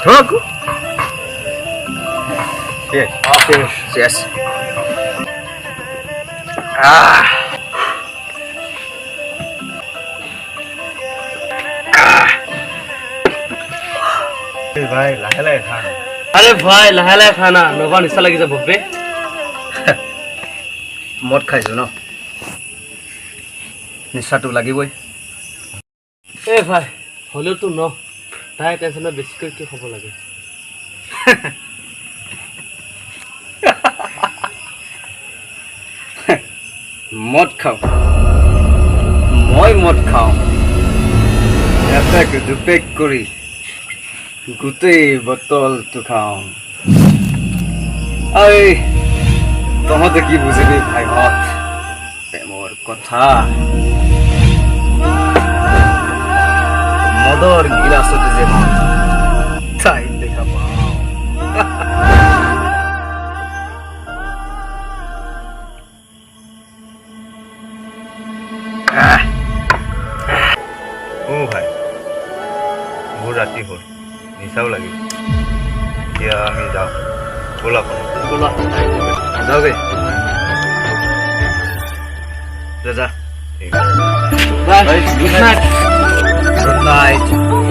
Troco. Yes. Cheers. Yes. ভাই লাহে লাহে খা আরে ভাই লাহে লাহে খানা নবা নিচা লাগি যাব বে মদ খাইছো ন নিচাটো লাগিবই এ ভাই হলেও তো ন তাই টেনশন বেছিকৈ কি খাব লাগে মদ খাওঁ মই মদ খাওঁ এপেক দুপেক কৰি গোটেই বটলটো খাওঁ এই তহঁতে কি বুজিবি ভাইহঁত প্ৰেমৰ কথা মদৰ গিলাচতে যে মই তাই দেখা পাওঁ ভাই বহুত ৰাতি হ'ল নিচাও লাগিব এতিয়া আমি যাওঁ ব'লা বলা যাওঁ গে যা bye good night good night